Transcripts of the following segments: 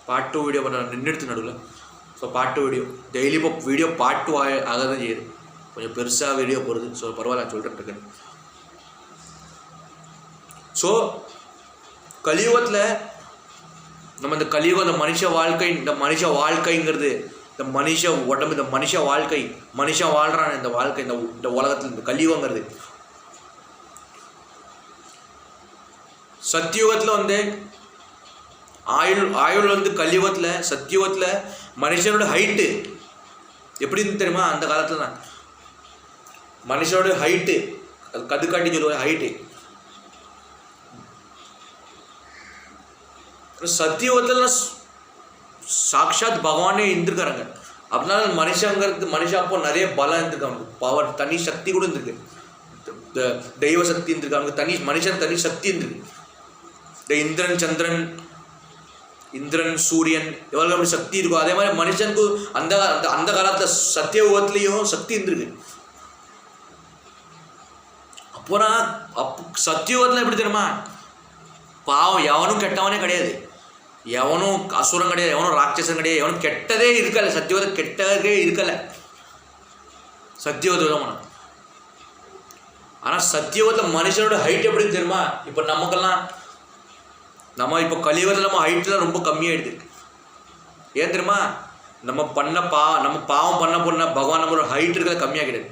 Part 2 video பண்ண நின்றுடுத்து நடுவில். So part 2 video daily இப்போ வீடியோ பார்ட் 2 ஆக தான் செய்யுது, கொஞ்சம் பெருசாக வீடியோ போடுது. ஸோ பரவாயில்ல, நான் சொல்லிட்டு இருக்கேன். ஸோ கலியுகத்தில் நம்ம இந்த கலியுகம், இந்த மனுஷ வாழ்க்கைங்கிறது, இந்த மனுஷ உடம்பு, இந்த மனுஷ வாழ்க்கை, மனுஷன் வாழ்கிறான் இந்த வாழ்க்கை, இந்த உலகத்தில் இந்த கலியுகங்கிறது. சத்தியுகத்தில் வந்து ஆயுள் வந்து கலியுகத்தில், சத்தியுகத்தில் மனுஷனோட ஹைட்டு எப்படின்னு தெரியுமா? அந்த காலத்தில் தான் மனுஷனோட ஹைட்டு கதுக்காட்டி சொல்லுவாங்க ஹைட்டு. சத்தியுகத்தில் சாட்சாத் பகவானே இருந்திருக்காருங்க. அப்படின்னால மனுஷன் அப்போ நிறைய பலம் இருந்திருக்காங்க, பவர், தனி சக்தி கூட இருந்திருக்கு, தெய்வ சக்தி இருந்திருக்காங்க, தனி மனுஷன் தனி சக்தி இருந்திருக்கு. இந்த இந்திரன், சந்திரன், இந்திரன், சூரியன் எவ்வளோ சக்தி இருக்கும், அதே மாதிரி மனுஷனுக்கு அந்த காலத்தில் சத்தியயுகத்துலேயும் சக்தி இருந்திருக்கு. அப்போனா சத்தியுகத்தில் எப்படி தெரியுமா? பாவம் எவனும் கெட்டவனே கிடையாது, எவனும் அசுரம் கிடையாது, எவனும் ராட்சசன் கிடையாது, எவனும் கெட்டதே இருக்கலை. சத்தியுகத்தை கெட்டதே இருக்கலை சத்தியுகத்தில் தான். ஆனால் சத்தியுகத்தில் மனுஷனோட ஹைட் எப்படி தெரியுமா? இப்போ நமக்கெல்லாம் நம்ம இப்போ கலியுகத்தில் நம்ம ஹைட்டில் ரொம்ப கம்மியாகிடுது. ஏன் தெரியுமா? நம்ம பாவம் பண்ண பகவான் நம்மளோட ஹைட் இருக்கிறத கம்மியாகிடுது.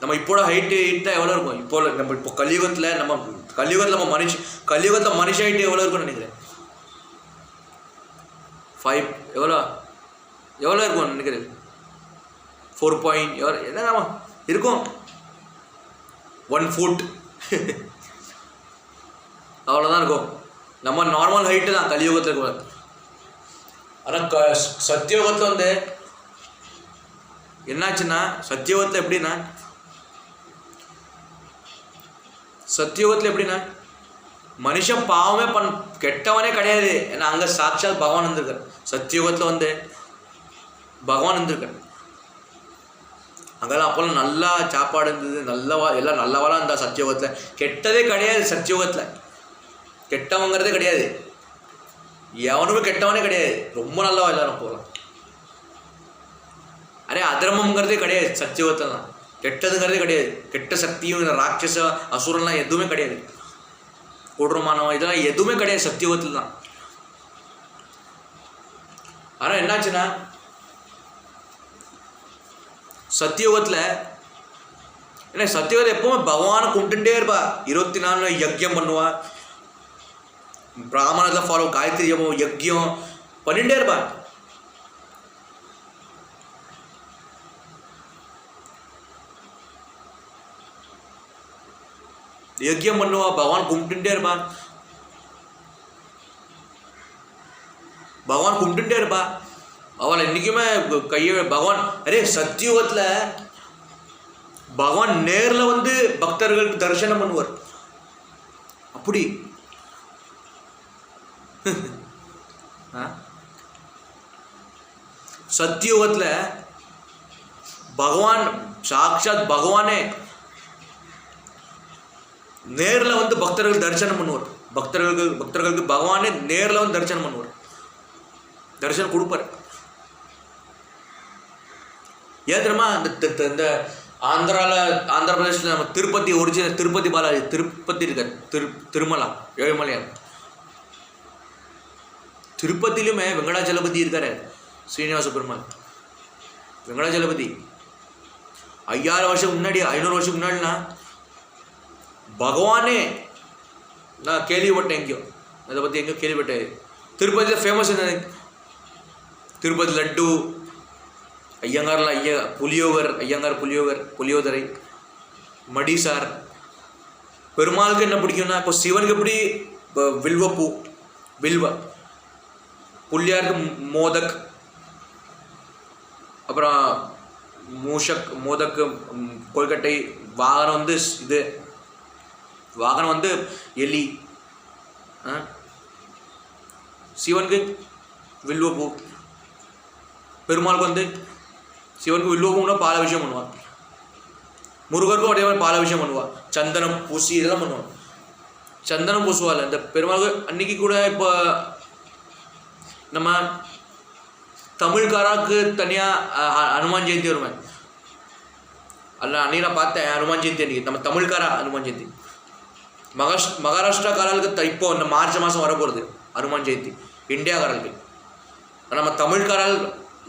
நம்ம இப்போட ஹைட்டு தான் எவ்வளோ இருக்கும்? இப்போ கலியுகத்தில் கலியுகத்தில் மனுஷ ஹைட்டு எவ்வளோ இருக்கும்னு நினைக்கிறேன்? 5 எவ்வளோ இருக்கும் நினைக்கிறேன்? 4 என்ன இருக்கும், 1 ஃபுட் அவ்வளோதான் இருக்கும். நம்ம நார்மல் ஹைட்டு தான் கலியுகத்தில் இருக்கும். ஆனால் சத்தியோகத்தில் வந்து என்னாச்சுன்னா, சத்தியோகத்தில் எப்படின்னா மனுஷன் பாவமே கெட்டவனே கிடையாது. ஏன்னா அங்கே சாட்சாத் பகவான் இருந்திருக்கார். சத்தியுகத்தில் வந்து பகவான் இருந்திருக்கார். அங்கெல்லாம் அப்போல்லாம் நல்லா சாப்பாடு இருந்தது, எல்லாம் நல்லவாலாம் இருந்தால் சத்தியுகத்தில். கெட்டதே கிடையாது சத்தியுகத்தில், கெட்டவங்கிறதே கிடையாது, எவனுமே கெட்டவனே கிடையாது, ரொம்ப நல்லவா எல்லாரும் போகலாம். அதர்மங்கிறதே கிடையாது சத்தியுகத்தில் தான், கெட்டதுங்கிறதே கிடையாது. கெட்ட சக்தியும் இந்த ராட்சச அசுரம்லாம் எதுவுமே கிடையாது, கொடூரமானவன் இதெல்லாம் எதுவுமே கிடையாது சத்தியுகத்தில் தான். ஆனால் என்னாச்சுன்னா சத்தியுகத்தில் எப்பவுமே பகவானை கும்பிட்டுட்டே இருப்பா. 24 யஜ்யம் பண்ணுவா, பிராமணத்தை ஃபாலோ, காயத்ரி ஜபம், யஜ்யம் பண்ணிட்டே இருப்பா. யஜ்யம் பண்ணுவா, பகவான் கும்பிட்டுட்டே இருப்பா. அவளை என்றைக்குமே பகவான் சத்தியுகத்தில் பகவான் நேரில் வந்து பக்தர்களுக்கு தரிசனம் பண்ணுவார். அப்படி சத்தியுகத்தில் பகவான் சாட்சாத் பகவானே நேரில் வந்து பக்தர்கள் தரிசனம் பண்ணுவார். பக்தர்களுக்கு பகவானே நேரில் வந்து தரிசனம் பண்ணுவார், தரிசனம் கொடுப்பார். ஏன் தெரியுமா? இந்த ஆந்திர பிரதேசத்தில் நம்ம திருப்பதி ஒரிஜினல் திருப்பதி பாலாஜி, திருப்பதி இருக்கார், திருமலா ஏழுமலையார். திருப்பதியிலுமே வெங்கடாச்சலபதி இருக்காரு, ஸ்ரீனிவாச பெருமாள். வெங்கடாச்சலபதி 5000 வருஷம் முன்னாடி, 500 வருஷம் முன்னாடினா பகவானே, நான் கேள்விப்பட்டேன், அதை பற்றி எங்கேயோ கேள்விப்பட்டேன். திருப்பதியில் ஃபேமஸ் என்ன? திருப்பதி லட்டு, ஐயங்கார் புளியோதரை, மடிசார். பெருமாளுக்கு என்ன பிடிக்கும்னா, இப்போ சிவனுக்கு எப்படி வில்வ, புள்ளியாருக்கு மோதக், அப்புறம் மோதக், கொல்கட்டை. வாகனம் வந்து எலி. சிவனுக்கு வில்வப்பூ, பெருமாளுக்கு வந்து சிவனுக்கு வில்வப்பூன்னா பாலாபிஷேகம் பண்ணுவான். முருகருக்கும் அதே மாதிரி பாலாபிஷேகம் பண்ணுவாள், சந்தனம் பூசி இதெல்லாம் பண்ணுவாள். சந்தனம் பூசுவாள் இந்த பெருமாளுக்கு. அன்னைக்கு கூட இப்போ நம்ம தமிழ்காராவுக்கு தனியாக ஹனுமான் ஜெயந்தி வருவேன். அல்ல அன்றைக்கி நான் பார்த்தேன் ஹனுமான் ஜெயந்தி அன்றைக்கி நம்ம தமிழ்காரா ஹனுமான் ஜெயந்தி. மகாராஷ்டிராக்காரர்களுக்கு இப்போ இந்த மார்ச் மாதம் வரப்போகிறது ஹனுமான் ஜெயந்தி இந்தியாக்காரர்களுக்கு. நம்ம தமிழ்காரல்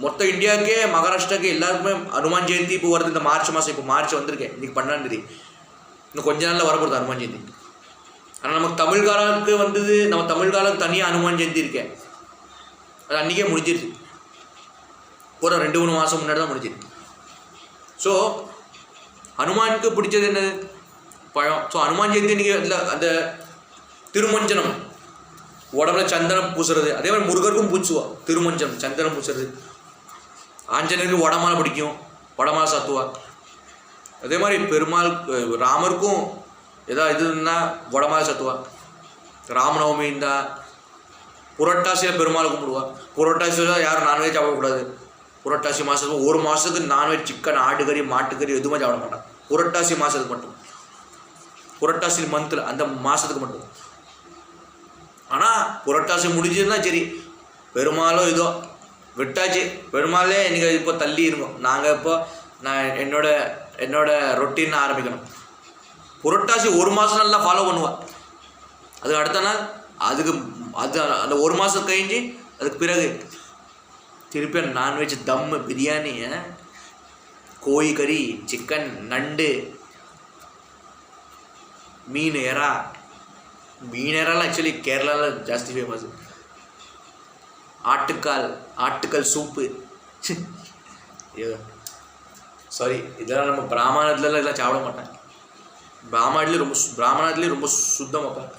மொத்த இந்தியாவுக்கே மகாராஷ்டிராவுக்கு எல்லாருக்குமே ஹனுமான் ஜெயந்தி இப்போ வருது இந்த மார்ச் மாதம். இப்போ மார்ச் வந்திருக்கேன், இன்றைக்கி 12ஆம் தேதி. இன்னும் கொஞ்ச நாளில் வரப்போகுது ஹனுமான் ஜெயந்தி. ஆனால் நமக்கு தமிழ்காரருக்கு வந்தது, நம்ம தமிழ்காரருக்கு தனியாக ஹனுமான் ஜெயந்தி இருக்கேன். அது அன்றைக்கே முடிஞ்சிருச்சு, ஒரு 2-3 மாதம் முன்னாடி தான் முடிஞ்சிருக்கு. ஸோ ஹனுமானுக்கு பிடிச்சது என்ன? பழம். ஸோ ஹனுமான் ஜெயந்தி அன்றைக்கி அந்த திருமஞ்சனம், உடம்புல சந்தனம் பூசுறது. அதே மாதிரி முருகருக்கும் பூச்சுவா திருமஞ்சனம், சந்தனம் பூசுறது. ஆஞ்சநேயருக்கு வடமாலை பிடிக்கும், வடமாலை சாத்துவா. அதே மாதிரி பெருமாள் ராமருக்கும் ஏதாவது இதுன்னா வடமாலை சாத்துவா. ராமநவமி இருந்தால் புரட்டாசியில் பெருமாள் கும்பிடுவா. புரட்டாசியில் யாரும் நான்வெஜ் சாப்பிடக்கூடாது. புரட்டாசி மாதத்துக்கு ஒரு மாதத்துக்கு நான்வெஜ், சிக்கன், ஆட்டுக்கறி, மாட்டுக்கறி எதுவுமே சாப்பிட மாட்டான். புரட்டாசி மாதத்துக்கு மட்டும், புரட்டாசி மந்தில் அந்த மாதத்துக்கு மட்டும். ஆனால் புரட்டாசி முடிஞ்சதுன்னா சரி, பெருமாளோ இதோ விட்டாச்சு. பெருமாளே இன்றைக்கி இப்போ தள்ளி இருக்கும். நாங்கள் இப்போ நான் என்னோட ரொட்டீன் ஆரம்பிக்கணும். புரட்டாசி ஒரு மாதம் நல்லா ஃபாலோ பண்ணுவேன். அதுக்கு அடுத்த நாள் அது அந்த ஒரு மாதம் கழிஞ்சு அதுக்கு பிறகு திருப்பி நான்வெஜ், தம்மு, பிரியாணி, கோழி கறி, சிக்கன், நண்டு, மீன், எறா. மீன் எறாலாம் ஆக்சுவலி கேரளாவில் ஜாஸ்தி ஃபேமஸ். ஆட்டுக்கால் சூப்பு. சாரி, இதெல்லாம் நம்ம பிராமணத்துலலாம் இதெல்லாம் சாப்பிட மாட்டேன். பிராமணத்துலேயும் ரொம்ப சுத்தம் வைப்பேன்.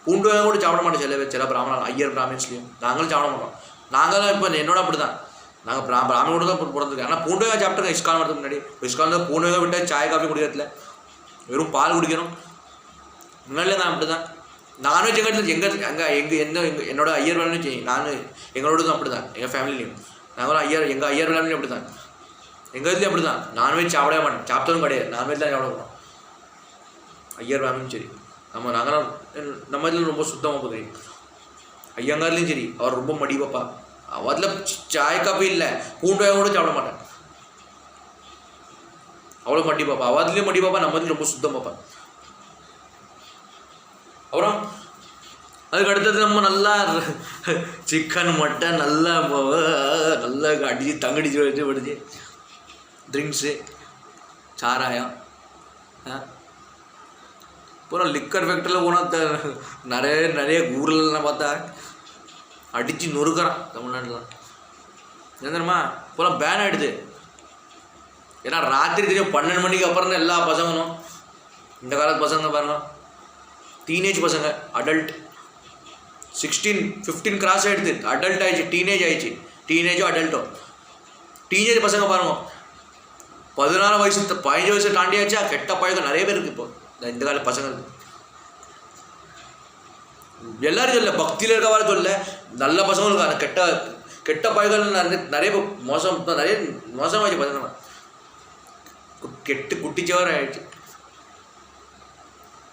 பூண்டு கூட சாப்பிட மாட்டேன். சில பிராமணன், ஐயர் பிராமின்ஸ்லேயும் நாங்களும் சாப்பிட மாட்டோம். நாங்களும் இப்போ என்னோட அப்படி தான், நாங்கள் பிராமணோட தான் பிறந்திருக்கேன். ஆனால் பூண்டு சாப்பிட்டுருக்கேன் இஸ்கான் வரதுக்கு முன்னாடி. இஸ்கான் தான் பூண்டு விட்டு சாய் காஃபி குடிக்கிறதுல வெறும் பால் குடிக்கணும். முன்னாடியே நான் அப்படி தான். நான்வெஜ் என்னோட ஐயர் வேலையும் செய்யும். எங்களோட தான் அப்படி தான், எங்கள் ஃபேமிலிலையும். நாங்களும் எங்கள் ஐயர் வேலையும் அப்படி தான், எங்கள் இதுலேயும் அப்படி தான். நான்வெஜ் சாப்பிடவே மாட்டேன், சாப்பிட்டதும் கிடையாது. நான்வெஜ் தான் சாப்பிட போகிறோம். ஐயர் ஃபேமிலியும் சரி, நாங்களாம் நம்ம இதில் ரொம்ப சுத்தமாக போகுது. ஐயங்கார்லேயும் சரி, அவர் ரொம்ப மடி பாப்பா. அதில் சாய் காப்பி இல்லை, பூண்டு கூட சாப்பிட மாட்டேன். அவ்வளோ மடி பாப்பா. அவதுலேயும் மடி பாப்பா, நம்ம ரொம்ப சுத்தம் பாப்பா. அப்புறம் அதுக்கு அடுத்தது நம்ம நல்லா சிக்கன், மட்டன் நல்லா அடிச்சு தங்கடிச்சு வச்சு படிச்சு ட்ரிங்க்ஸு, சாராயம். அப்புறம் லிக்கர் ஃபேக்டரியில் போனால் நிறைய ஊர்லலாம் பார்த்தா அடித்து நொறுக்கிறான் தமிழ்நாட்டில். என்னமா இப்போலாம் பேன் ஆகிடுது. ஏன்னா ராத்திரி தெரியும் 12 மணிக்கு அப்புறம் தான் எல்லா பசங்களும், இந்த காலத்து பசங்க பாருங்க, டீனேஜ் பசங்க, அடல்ட் 16-15 கிராஸ் ஆகிடுது, அடல்ட் ஆகிடுச்சு, டீனேஜ் ஆகிடுச்சு. டீனேஜோ அடல்ட்டோ, டீனேஜ் பசங்க பாருங்க 14 வயசு 15 வயசு தாண்டி ஆச்சா. கெட்ட பழக்கம் நிறைய பேர் இருக்குது இப்போ இந்த கால பசங்களுக்கு. எல்லாரும் சொல்ல, பக்தியில் இருக்க வர சொல்ல, நல்ல பசங்களுக்கு அந்த கெட்ட பழக்கம் நிறைய மோசமாகிடுச்சு. பசங்க குட்டிச்சவர் ஆகிடுச்சு.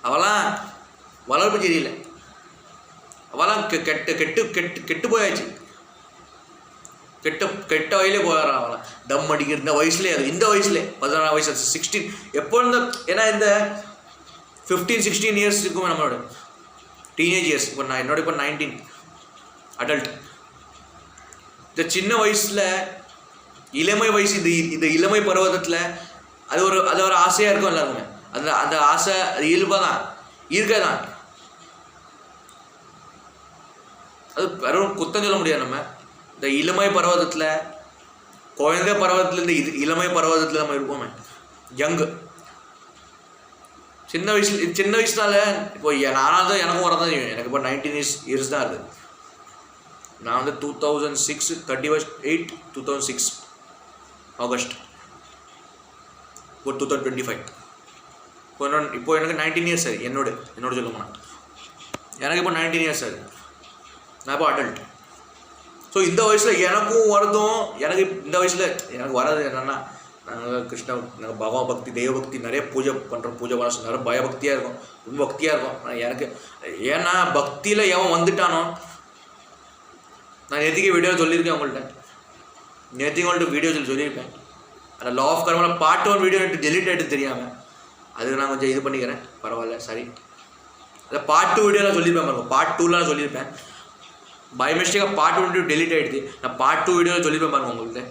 அவெல்லாம் வளர்ப்பு சரியில்லை, அவெல்லாம் கெட்டு போயாச்சு. கெட்ட வயலே போகிறான் அவெல்லாம். தம் அடிக்கிற இந்த வயசுலேயே, அது இந்த வயசுலேயே 14 வயசு 16 எப்போ இருந்த. ஏன்னா இந்த 15-16 இயர்ஸ் இருக்குமே நம்மளோட டீனேஜ் இயர்ஸ். இப்போ என்னோட இப்போ 19 அடல்ட். இந்த சின்ன வயசில் இளமை வயசு, இந்த இளமை பருவத்தில் அது ஒரு ஆசையாக இருக்கும் எல்லாருக்குமே. அந்த ஆசை அது இயல்பாக தான் இருக்கதான். அது வெறும் குத்தம் சொல்ல முடியாது. நம்ம இந்த இளமை பருவத்தில், குழந்தை பருவத்துலேருந்து இளமை பருவத்தில் நம்ம இருப்போமே, யங்கு சின்ன வயசுனால. இப்போ நானாக தான் எனக்கும் வரதான் செய்யும். எனக்கு இப்போ 19 இயர்ஸ் தான் இருக்குது. நான் வந்து 2006 31/8 2006 ஆகஸ்ட். இப்போ 2025. இப்போ எனக்கு 19 இயர்ஸ் ஆகுது. என்னோட சொல்ல போனால் எனக்கு இப்போ 19 இயர்ஸ் ஆகுது. நான் இப்போ அடல்ட். ஸோ இந்த வயசில் எனக்கும் வருதும். எனக்கு இந்த வயசில் எனக்கு வராது என்னென்னா, நாங்கள் பகவான் பக்தி, தெய்வ பக்தி நிறைய பூஜை பண்ணுறோம். பூஜை பண்ண நிறைய பயபக்தியாக இருக்கும், ரொம்ப பக்தியாக இருக்கும். ஆனால் எனக்கு ஏன்னா பக்தியில் எவன் வந்துட்டானோ, நான் நேற்றுக்கே வீடியோ சொல்லியிருக்கேன் உங்கள்கிட்ட, நேற்றுக்கு உங்கள்கிட்ட வீடியோ சொல்லியிருப்பேன். அந்த லா ஆஃப் கர்மாவில் பார்ட் 1 வீடியோ எனக்கு டெலிட் ஆகிட்டு தெரியாமல், அதுக்கு நான் கொஞ்சம் இது பண்ணிக்கிறேன், பரவாயில்ல சரி. அதை பார்ட் 2 வீடியோலாம் சொல்லியிருப்பேன் பாருங்க, பார்ட் 2லாம் சொல்லியிருப்பேன். பை மிஸ்டேக்காக பார்ட் 1 வீடியோ டெலிட் ஆகிடுது, நான் பார்ட் 2 வீடியோவில் சொல்லியிருப்பேன் பாருங்க உங்கள்கிட்ட.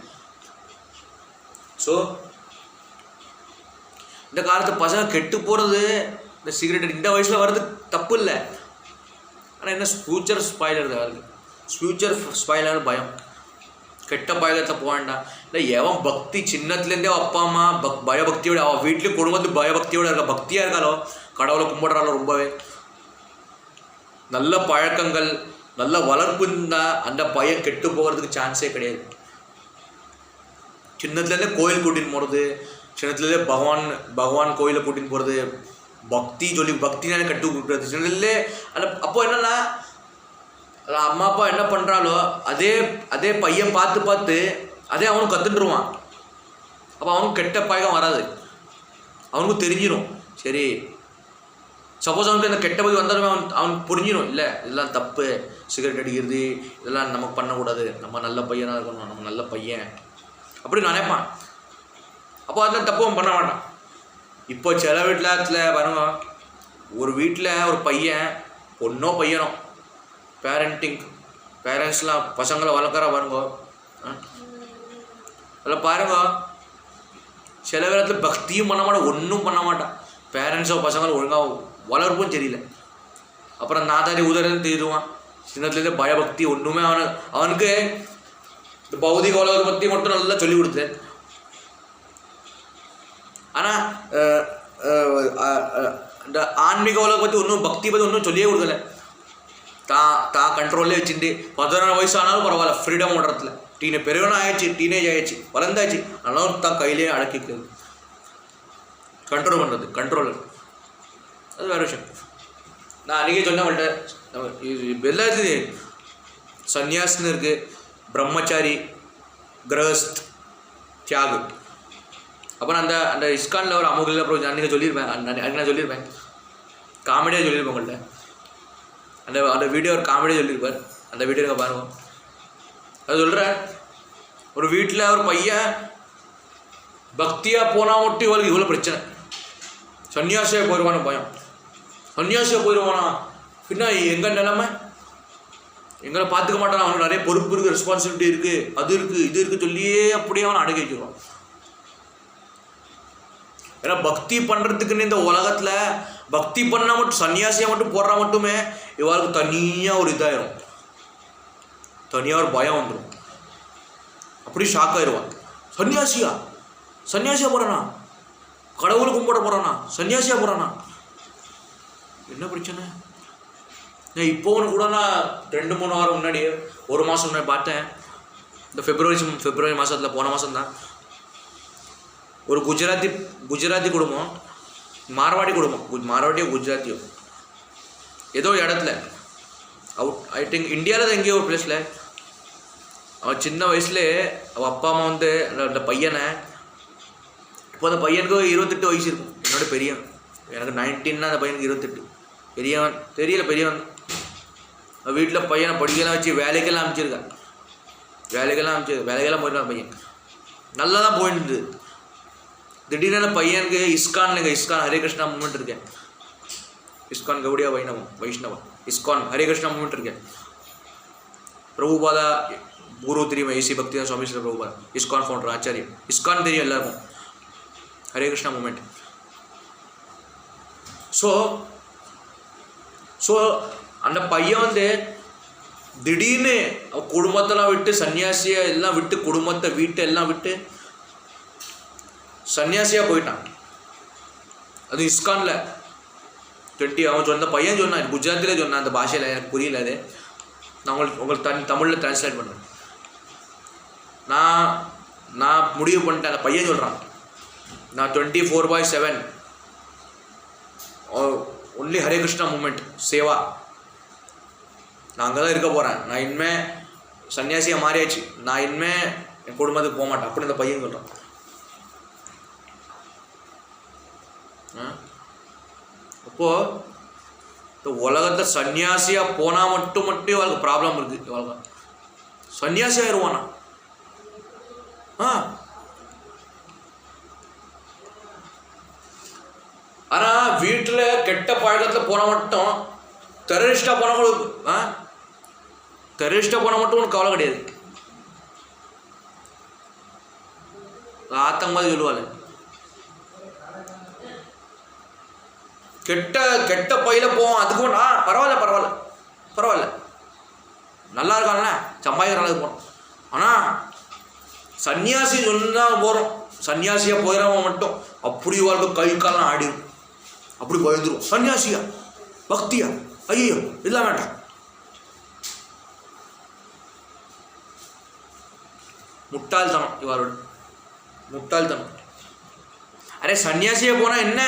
ஸோ இந்த காலத்து பசங்க கெட்டு போகிறது இந்த சிகரெட் இந்த வயசில் வர்றது தப்பு இல்லை. ஆனால் என்ன ஃப்யூச்சர் ஸ்பாயிலர் வருது, ஃப்யூச்சர் ஸ்பாயிலர் பயம். கெட்ட பயத்தை போக வேண்டாம். இல்லை எவன் பக்தி சின்னத்துலேருந்தே அப்பா அம்மா பயபக்தியோட அவன் வீட்லேயும் குடும்பத்து பயபக்தியோடு இருக்க பக்தியாக இருக்காளோ, கடவுளை கும்பிடுறாளோ, ரொம்பவே நல்ல பழக்கங்கள் நல்ல வளர்ப்பு இருந்தால் அந்த பையன் கெட்டு போகிறதுக்கு சான்ஸே கிடையாது. சின்னத்துலேருந்தே கோயில் கூட்டின்னு போகிறது, சின்னத்துலேருந்தே பகவான் கோயிலை கூட்டின்னு போகிறது, பக்தி சொல்லி பக்தினாலே கட்டு கொடுக்குறது சின்னதுலே. அந்த அப்போ என்னென்னா அம்மா அப்பா என்ன பண்ணுறாலோ அதே பையன் பார்த்து அதே அவனுக்கு கற்றுட்டுருவான். அப்போ அவனுக்கு கெட்ட பழக்கம் வராது, அவனுக்கும் தெரிஞ்சிடும். சரி, சப்போஸ் அவனுக்கு அந்த கெட்ட பழக்கம் வந்தாலுமே அவனுக்கு புரிஞ்சிடும், இல்லை இதெல்லாம் தப்பு, சிகரெட் அடிக்கிறது இதெல்லாம் நமக்கு பண்ணக்கூடாது, நம்ம நல்ல பையனாக இருக்கணும், நம்ம நல்ல பையன் அப்படி நினைப்பான். அப்போ அதெல்லாம் தப்பும் பண்ண மாட்டான். இப்போ சில வீட்டில் பாருங்க, ஒரு வீட்டில் ஒரு பையன் பொண்ணோ பையனோ பேரண்ட்ஸ்லாம் பசங்களை வளர்க்குறா பாருங்க. அதில் பாருங்க சில நேரத்தில் பக்தியும் பண்ண மாட்டான், ஒன்றும் பண்ண மாட்டான். பேரண்ட்ஸோ பசங்களை ஒழுங்காக வளர்ப்பும் தெரியல. அப்புறம் நாதாரி உதறது தெரியுவான். சின்னத்துலேருந்து பயபக்தி ஒன்றுமே அவனுக்கு இந்த பௌதிக உலகத்தை பற்றி மட்டும் நல்லா சொல்லி கொடுத்தேன். ஆனால் இந்த ஆன்மீக உலகம் பற்றி ஒன்றும் பக்தி பற்றி ஒன்றும் சொல்லியே கொடுக்கல. தான் கண்ட்ரோல்லே வச்சுட்டு 16 வயசு ஆனாலும் பரவாயில்ல, ஃப்ரீடம் ஓடுறதுல பெரியவனும் ஆயிடுச்சு, டீனேஜ் ஆயிடுச்சு, வளர்ந்தாச்சு, ஆனாலும் தான் கையிலே அடக்கிக்கிறது, கண்ட்ரோல் பண்ணுறது, கண்ட்ரோலர். அது வேறு விஷயம். நான் அன்றைக்கே சொன்னேன் அவள்கிட்ட, எல்லாத்துலேயும் சன்னியாசின்னு இருக்குது, பிரம்மச்சாரி, கிரகஸ்த், தியாகு. அப்புறம் அந்த இஸ்கானில் ஒரு அமுகில் அப்புறம் அன்றைக்கி சொல்லியிருப்பேன், அன்றைக்கி நான் சொல்லியிருப்பேன், காமெடியாக சொல்லியிருப்பேன் உங்கள்கிட்ட. அந்த வீடியோ ஒரு காமெடியாக சொல்லியிருப்பார், அந்த வீடியோ பாருங்க. அது சொல்கிறேன், ஒரு வீட்டில் ஒரு பையன் பக்தியாக போனால் மட்டும் இவ்வளோ பிரச்சனை. சன்னியாசியாக போயிடுவான பயம், சன்னியாசியாக போயிடுவானா பின்னா எங்கள் நிலைமை, எங்களை பார்த்துக்க மாட்டான், அவனுக்கு நிறைய பொறுப்பு இருக்குது, ரெஸ்பான்சிபிலிட்டி இருக்குது, அது இருக்குது இது இருக்குது சொல்லியே அப்படியே அவனை அடக்கி வச்சுருவான். ஏன்னா பக்தி பண்ணுறதுக்குன்னு இந்த உலகத்தில் பக்தி பண்ணால் மட்டும் சன்னியாசியாக மட்டும் போடுறா மட்டுமே இவளுக்கு தனியாக ஒரு இதாயிரும், தனியாக ஒரு பயம் வந்துடும், அப்படி ஷாக் ஆயிடுவான். சன்னியாசியாக போகிறானா, கடவுளை கும்பிட போகிறானா, சன்னியாசியாக போகிறானா, என்ன பிரச்சனை? நான் இப்போ ஒன்று கூட நான் 2-3 வாரம் முன்னாடி, ஒரு மாதம் முன்னாடி பார்த்தேன். இந்த பிப்ரவரி மாதத்தில், போன மாதம் தான், ஒரு குஜராத்தி குடும்பம், மார்வாடி குடும்பம், மார்வாடியோ குஜராத்தியோ ஏதோ இடத்துல ஐ திங்க் இந்தியாவில் தான் எங்கேயோ ஒரு பிளேஸில், அவன் சின்ன வயசுலேயே அவள் அப்பா அம்மா வந்து அந்த பையனை, இப்போ அந்த பையனுக்கு 28 வயசு இருக்கும், என்னோட பெரியவன், எனக்கு 19னா அந்த பையனுக்கு 28, பெரியவன் தெரியல, பெரியவன். வீட்டில் பையனை படிக்கலாம் வச்சு வேலைக்கெல்லாம் அனுப்பிச்சிருக்கான், வேலைக்கெல்லாம் போயிருக்கான். பையன் நல்லா தான் போயிட்டு, திடீர்னு பையனுக்கு இஸ்கான் ஹரே கிருஷ்ணா மூமெண்ட் இருக்கேன், ISKCON Gaudiya Vaishnavam ISKCON Hare Krishna movement இருக்கேன். பிரபுபாதா குரு தெரியும், ஏசி பக்தி சுவாமி ஸ்ரீ பிரபுபாதா, இஸ்கான் ஃபவுண்டர் ஆச்சாரியம், இஸ்கான் தெரியும் எல்லாருக்கும், ஹரே கிருஷ்ணா மூமெண்ட். ஸோ அந்த பையன் வந்து திடீர்னு குடும்பத்தெல்லாம் விட்டு, சன்னியாசியை எல்லாம் விட்டு, குடும்பத்தை வீட்டை விட்டு சன்னியாசியாக போயிட்டான். அது இஸ்கானில் 20 அவன் சொன்ன பையன் சொன்னான், குஜராத்திலே சொன்னான், அந்த பாஷையில் எனக்கு புரியல. அது நான் உங்களுக்கு தமிழில் ட்ரான்ஸ்லேட் பண்ணுறேன். நான் முடிவு பண்ணிட்டேன், அந்த பையன் சொல்கிறான், நான் 24/7 ஒன்லி ஹரே கிருஷ்ணா மூமெண்ட் சேவா, நான் அங்கே தான் இருக்க போகிறேன், நான் இனிமேல் சன்னியாசியாக மாறியாச்சு, நான் இனிமேல் என் குடும்பத்துக்கு போக மாட்டேன் அப்படின்னு அந்த பையன் சொல்கிறான். அப்போது இந்த உலகத்தை சன்னியாசியாக போனால் மட்டும் இவளுக்கு ப்ராப்ளம் இருக்குது. இவளுக்கு சன்னியாசி ஆயிடுவானா? ஆனால் வீட்டில் கெட்ட பழக்கத்தில் போன மட்டும் டெரரிஸ்டாக போனால் கூட டெரரிஸ்டாக போனால் மட்டும் உனக்கு கவலை கிடையாது. ஆத்தங்கமாக சொல்லுவாள், கெட்ட கெட்ட பையில போவோம். அதுக்கு பரவாயில்ல பரவாயில்ல பரவாயில்ல, நல்லா இருக்காங்கள, சம்பாதிக்கிற அளவுக்கு போகிறோம். ஆனால் சன்னியாசி சொன்னால் போகிறோம், சன்னியாசியாக போயிடவன் மட்டும் அப்படி வாழ்க்கை கை காலம் ஆடிடும், அப்படி பயந்துடும். சன்னியாசியா, பக்தியா, ஐயோ இல்லை வேண்டாம். முட்டாள்தனம் இவரோட, முட்டாள்தனம். அரே சன்னியாசியாக போனால் என்ன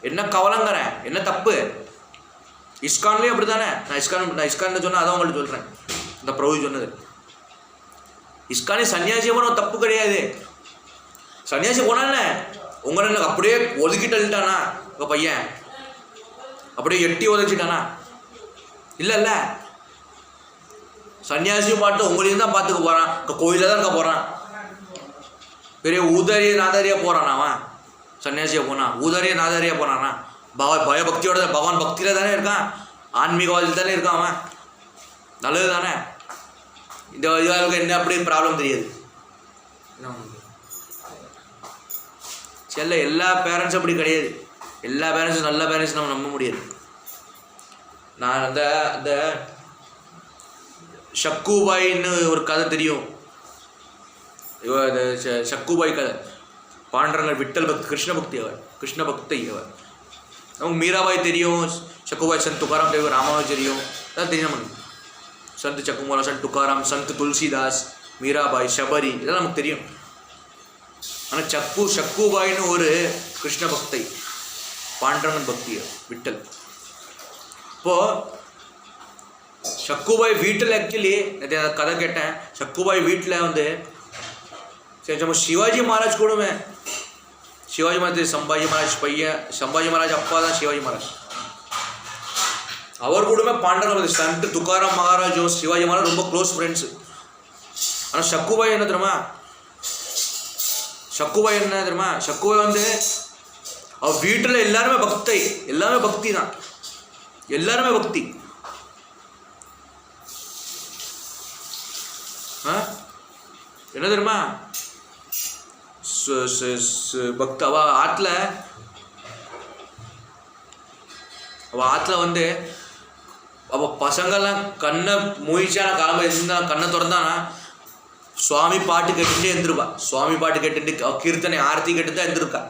என்ன கவலைங்கிறேன், என்ன தப்பு? இஸ்கான்லேயும் அப்படி தானே. நான் இஸ்கானில் சொன்னேன், அதான் உங்களுக்கு சொல்கிறேன். இந்த பிரபு சொன்னது, இஸ்கானே சன்னியாசியை போனால் தப்பு கிடையாது. சன்னியாசி போனானே உங்களை அப்படியே ஒதுக்கிட்டானா உங்கள் பையன், அப்படியே எட்டி உதச்சிட்டானா? இல்லை இல்லை, சன்னியாசியும் பாட்டு உங்களையும் தான் பார்த்துக்க போகிறான், கோயிலில் தான் இருக்க போகிறான். பெரிய ஊதாரிய நாதாரியாக போகிறான் அவன். சன்னியாசியாக போனான், ஊதாரிய நாதாரியாக போனானா? பயபக்தியோட பகவான் பக்தியில் தானே இருக்கான், ஆன்மீகவாதியில் தானே இருக்கான் அவன். நல்லது தானே. இந்த இதுவாளுக்கு என்ன அப்படி ப்ராப்ளம் தெரியாது. செல்ல எல்லா பேரண்ட்ஸும் அப்படி கிடையாது. எல்லா பேரண்ட்ஸும் நல்ல பேரண்ட்ஸ் நம்ம நம்ப முடியாது. நான் அந்த அந்த ஷக்குபாயின்னு ஒரு கதை தெரியும். ஷக்குபாய் கதை. பாண்டரங்க விட்டல் பக்தி, கிருஷ்ண பக்தி அவர், கிருஷ்ண பக்தி அவர். நமக்கு மீராபாய் தெரியும், ஷக்குபாய் சந்த் துக்காராம் தெரியும், ராமானுஜ் தெரியும், அதான் தெரியும் நமக்கு. சந்த் சக்குமோலா, சந்த் துக்காராம், சந்த் துளசிதாஸ், மீராபாய், ஷபரி, இதெல்லாம் நமக்கு தெரியும். ஆனால் ஷக்குபாயின்னு ஒரு கிருஷ்ண பக்தை, பாண்டரங்கன் பக்தி விட்டல். இப்போது ஷக்குபாய் வீட்டில் ஆக்சுவலி கதை கேட்டேன். ஷக்குபாய் வீட்டில் வந்து சரி நம்ம சிவாஜி மகாராஜ் கூடமே, சிவாஜி மகாராஜ் சம்பாஜி மகாராஜ் பையன், சம்பாஜி மகாராஜ் அப்பா தான் சிவாஜி மகாராஜ். அவர் கூடமே பாண்டரங்க சந்த் துக்காராம் மகாராஜும் சிவாஜி மகாராஜ் ரொம்ப க்ளோஸ் ஃப்ரெண்ட்ஸு. ஆனால் ஷக்குபாய் என்ன தெரியுமா, ஷக்குபாய் என்ன தெரியுமா, ஷக்குபாய் வந்து அவர் வீட்டில் எல்லாருமே பக்தை, எல்லாமே பக்தி தான், எல்லாருமே பக்தி. என்ன தெரியுமா, பக்தி. அவள் ஆற்றுல வந்து அவள் பசங்கள்லாம் கண்ணை மூழ்கிச்சான காலமாக இருந்தால் கண்ணை திறந்தானா சுவாமி பாட்டு கேட்டுகிட்டே இருந்திருப்பா. சுவாமி பாட்டு கேட்டுட்டு கீர்த்தனை ஆரத்தி கேட்டு தான் இருந்திருக்கா.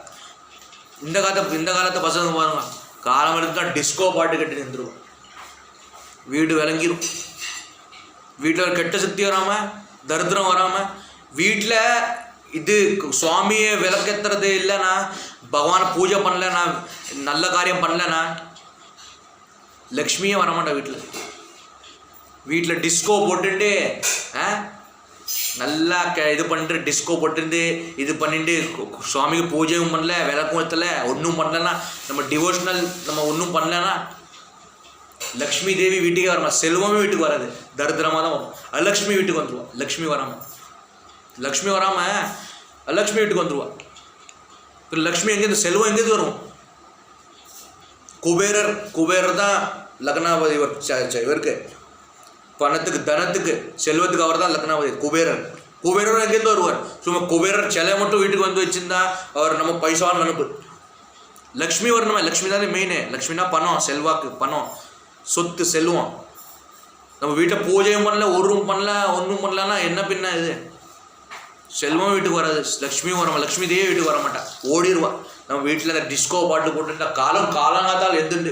இந்த காலத்தை பசங்க பாருங்க, காலம் எடுத்தா டிஸ்கோ பாட்டு கேட்டுட்டு இருந்துருவா. வீடு விளங்கிடும். வீட்டில் ஒரு கெட்ட சக்தி வராமல், தரித்திரம் வராமல், வீட்டில் இது சுவாமியை விளக்கேற்றுறது இல்லைன்னா, பகவானை பூஜை பண்ணலன்னா, நல்ல காரியம் பண்ணலன்னா லக்ஷ்மியே வரமாட்டா வீட்டில். வீட்டில் டிஸ்கோ போட்டுட்டு நல்லா இது பண்ணிட்டு டிஸ்கோ போட்டுருந்து இது பண்ணிட்டு சுவாமிக்கு பூஜையும் பண்ணல, விளக்கும் ஏற்றலை, ஒன்றும் பண்ணலன்னா, நம்ம டிவோஷனல் நம்ம ஒன்றும் பண்ணலன்னா லக்ஷ்மி தேவி வீட்டுக்கே வரமா. செல்வமே வீட்டுக்கு வராது, தரித்திரமாக தான் வரும். அலக்ஷ்மி வீட்டுக்கு வந்துடுவான். லக்ஷ்மி வராமல் அலக்ஷ்மி வீட்டுக்கு வந்துடுவா. இப்போ லக்ஷ்மி எங்கேருந்து, செல்வம் எங்கேருந்து வரும்? குபேரர் தான் லக்னாபதி. இவருக்கு பணத்துக்கு, தனத்துக்கு, செல்வத்துக்கு அவர் தான் லக்னாபதி. குபேரர் எங்கேருந்து வருவார்? சும்மா குபேரர் சிலை மட்டும் வீட்டுக்கு வந்து வச்சுருந்தா அவர் நம்ம பைசான்னு அனுப்பு. லக்ஷ்மி வரணுமா? லக்ஷ்மி தான் மெயினு. லக்ஷ்மினா பணம், செல்வாக்கு, பணம், சொத்து, செல்வம். நம்ம வீட்டில் பூஜையும் பண்ணல, ஒன்றும் பண்ணல, ஒன்றும் பண்ணலன்னா என்ன பின்ன இது? செல்வம் வீட்டுக்கு வராது, லக்ஷ்மியும் வர, லக்ஷ்மி தேவி வீட்டுக்கு வர மாட்டா, ஓடிடுவா. நம்ம வீட்டில் அந்த டிஸ்கோ பாட்டு போட்டுட்டா காலங்காத்தால் எந்துண்டு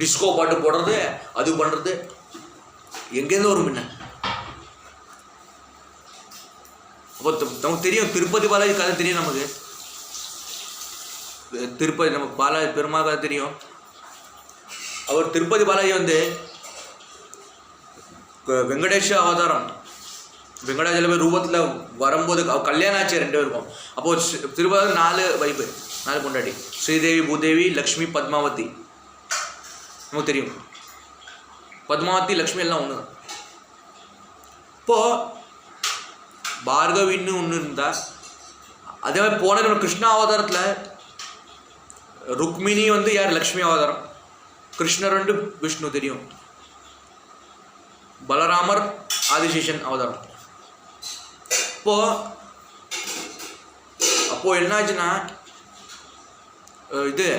டிஸ்கோ பாட்டு போடுறது, அது பண்ணுறது எங்கேருந்து வரும் பின்ன? அப்போ நமக்கு தெரியும், திருப்பதி பாலாஜி கதை தெரியும் நமக்கு. திருப்பதி நம்ம பாலாஜி பெருமாள் கதை தெரியும். அவர் திருப்பதி பாலாஜி வந்து வெங்கடேஷ அவதாரம், வெங்கடாஜலபதி ரூபத்தில் வரும்போது கல்யாணம் ஆச்சு 2 பேருக்கும். அப்போது திருப்பதி 4 வைப்பு, 4 பொண்டாட்டி, ஸ்ரீதேவி, பூதேவி, லக்ஷ்மி, பத்மாவதி. நமக்கு தெரியும் பத்மாவதி, லக்ஷ்மி எல்லாம் ஒன்று தான். இப்போது பார்கவின்னு ஒன்று இருந்தா, அதே மாதிரி போன கிருஷ்ணா அவதாரத்தில் ருக்மிணி வந்து யார்? லக்ஷ்மி அவதாரம். கிருஷ்ணர் வந்து விஷ்ணு தெரியும். பலராமர் ஆதிசேஷன் அவதாரம். அப்போ என்னாச்சுன்னா, இது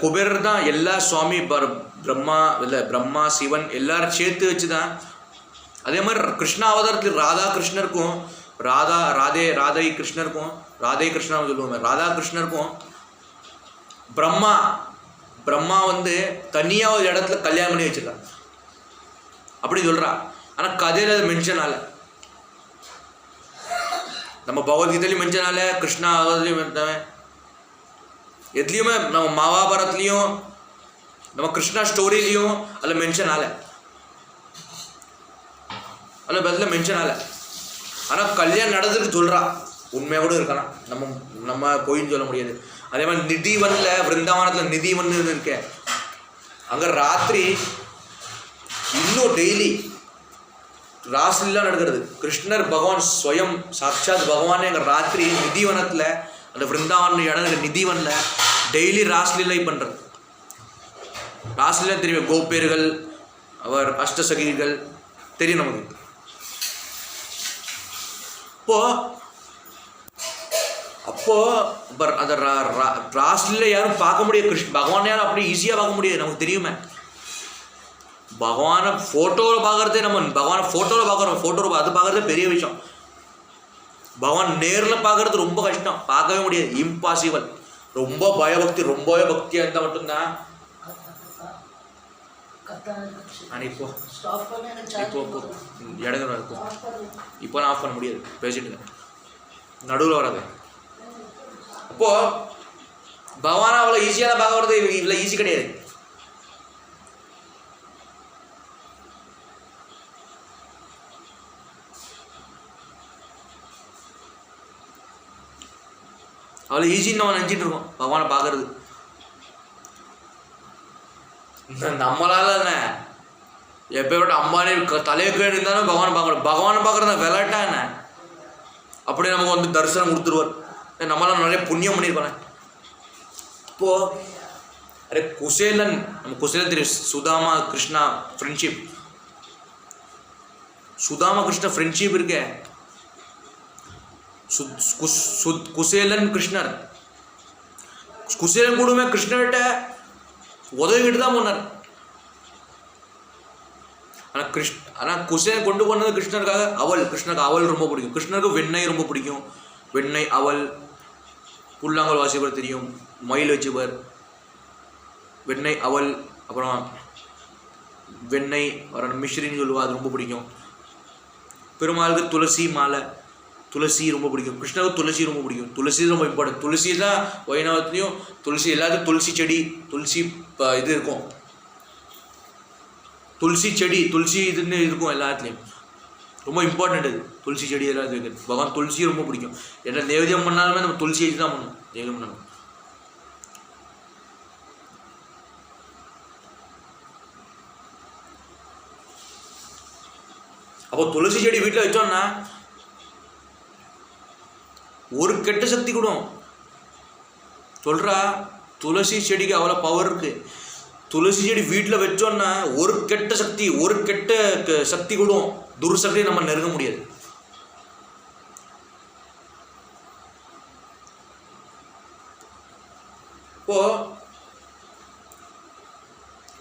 குபேர் தான் எல்லா சுவாமி பிரம்மா இல்லை பிரம்மா சிவன் எல்லாரும் சேர்த்து வச்சு தான். அதே மாதிரி கிருஷ்ணா அவதாரத்தில் ராதா கிருஷ்ணருக்கும் ராதை கிருஷ்ணருக்கும் ராதே கிருஷ்ணா சொல்லுவாங்க. ராதா கிருஷ்ணருக்கும் பிரம்மா வந்து தனியாக ஒரு இடத்துல கல்யாணம் பண்ணி வச்சிருக்காங்க அப்படி சொல்கிறா. ஆனால் கதையில் அது மென்ஷன் ஆகலை. நம்ம பகவத்கீதையிலையும் மென்ஷன் ஆகலை, கிருஷ்ணா அவதாரத்துலையும் எதுலேயுமே, நம்ம மகாபாரத்லேயும் நம்ம கிருஷ்ணா ஸ்டோரிலையும் அதில் மென்ஷன் ஆகலை, அதில் பதில் மென்ஷன் ஆகலை. ஆனால் கல்யாணம் நடந்துருக்கு சொல்கிறா. உண்மையாக கூட இருக்கலாம், நம்ம பொய்ன்னு சொல்ல முடியாது. அதே மாதிரி நிதிவனில் விருந்தாவனத்தில் நிதிவன் இருக்கேன், அங்கே ராத்திரி இன்னும் டெய்லி ராஸ்லீலா நடக்கிறது. கிருஷ்ணர் பகவான் ஸ்வயம் சாட்சாத் பகவானே அங்கே ராத்திரி நிதிவனத்தில், அந்த விருந்தாவன் இடம் நிதிவனில் டெய்லி ராஸ்லீலை பண்ணுறது. ராஸ்லீலா தெரியும், கோபேர்கள், அவர் அஷ்டசகிகள் தெரியும் நமக்கு. அப்போ அந்த ராஸ்லீல யாரும் பார்க்க முடியாது, பகவான் யாரும் அப்படி ஈஸியாக பார்க்க முடியாது, நமக்கு தெரியுமே. பகவானை ஃபோட்டோவில் பார்க்குறதே, நம்ம பகவானை ஃபோட்டோவில் பார்க்குறோம், அது பார்க்குறதே பெரிய விஷயம். பகவான் நேரில் பார்க்குறது ரொம்ப கஷ்டம், பார்க்கவே முடியாது, இம்பாசிபிள். ரொம்பவே பக்தியாக இருந்தால் மட்டும்தான். இப்போ இடங்கள் இருக்கும், இப்போ நான் ஆஃப் பண்ண முடியாது, பேசிட்டு நடுவில் வராது. அப்போது பகவானை அவ்வளோ ஈஸியாக தான் பார்க்கறது, இவ்வளோ ஈஸி கிடையாது. அவ்வளோ ஈஸின்னு நம்ம நினச்சிட்டு இருக்கோம் பகவானை பார்க்கறது. நம்மளால என்ன, எப்போட அம்பானே தலையை கீழே இருந்தாலும் பகவானை பார்க்கணும். பகவானை பார்க்குறது விளையாட்டா என்ன, அப்படியே நமக்கு வந்து தரிசனம் கொடுத்துருவார். நம்மளால நிறைய புண்ணியம் பண்ணியிருக்கோம். இப்போது அரே குசேலன், நம்ம குசேலன் தெரியும், சுதாமா கிருஷ்ணா ஃப்ரெண்ட்ஷிப், சுதாமா கிருஷ்ணா ஃப்ரெண்ட்ஷிப் இருக்கே. குசேலன் கிருஷ்ணர், குசேலன் கூடமே கிருஷ்ணர்கிட்ட உதவிக்கிட்டு தான் போனார். ஆனால் குசேலன் கொண்டு போனது கிருஷ்ணருக்காக அவல். கிருஷ்ணருக்கு அவல் ரொம்ப பிடிக்கும், கிருஷ்ணருக்கு வெண்ணெய் ரொம்ப பிடிக்கும். வெண்ணெய், அவல், புல்லாங்கல் வாசிப்பர் தெரியும், மயில் வச்சுப்பர், வெண்ணெய், அவல், அப்புறம் வெண்ணெய் மிஷ்ரின்னு சொல்லுவா, அது ரொம்ப பிடிக்கும். பெருமாளுக்கு துளசி மாலை, துளசி ரொம்ப பிடிக்கும். கிருஷ்ணருக்கு துளசி ரொம்ப பிடிக்கும். துளசி ரொம்ப இம்பார்ட்டன்ட். துளசி தான் வைணவத்துலேயும் துளசி, எல்லாத்துக்கும் துளசி செடி, துளசி இது இருக்கும், துளசி செடி, துளசி இதுன்னு இருக்கும் எல்லாத்துலேயும். ரொம்ப இம்பார்ட்டண்ட் அது துளசி செடி எல்லாம் இருக்குது. பகவான் துளசி ரொம்ப பிடிக்கும். என்ன நைவேத்தியம் பண்ணாலுமே நம்ம துளசி வச்சு தான் பண்ணணும், நைவேத்தியம் பண்ணணும். அப்போ துளசி செடி வீட்டில் வச்சோம்னா ஒரு கெட்ட சக்தி கூட சொல்கிறா. துளசி செடிக்கு அவ்வளோ பவர் இருக்கு. துளசி செடி வீட்டில் வச்சோன்னா ஒரு கெட்ட சக்தி கூட, துர்சக்தியை நம்ம நெருங்க முடியாது.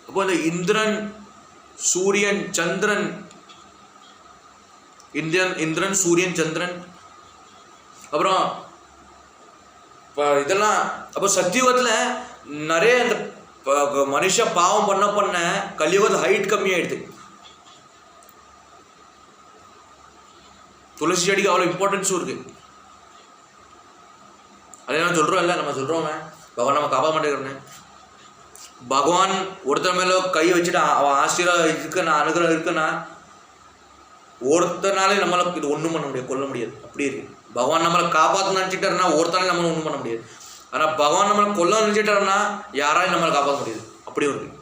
அப்போ இந்த இந்திரன், சூரியன், சந்திரன், இந்திரன், சூரியன், சந்திரன், அப்புறம் இதெல்லாம். அப்போ சத்தியுகத்தில் நிறைய இந்த மனுஷன் பாவம் பண்ண கலியுகத்தில் ஹைட் கம்மியாயிடுது. துளசி செடிக்கு அவ்வளோ இம்பார்ட்டன்ஸும் இருக்கு. அதே நான் சொல்கிறோம் இல்லை, நம்ம சொல்கிறோமே பகவான் நம்ம காப்பாற்ற மாட்டேங்கிறோன்னு. பகவான் ஒருத்தர் மேலே கை வச்சுட்டு அவன் ஆசீர்வாதம் இருக்குன்னா, அனுகிரகம் இருக்குன்னா, ஒருத்தனாலே நம்மளை இது ஒன்றும் பண்ண முடியாது, கொல்ல முடியாது. அப்படி இருக்கு. பகவான் நம்மளை காப்பாற்ற நினச்சிட்டாருன்னா ஒருத்தனாலே நம்மளை ஒன்றும் பண்ண முடியாது. ஆனால் பகவான் நம்மளை கொல்ல நினைச்சிட்டாருன்னா யாராலையும் நம்மளை காப்பாற்ற முடியுது. அப்படியும் இருக்கு.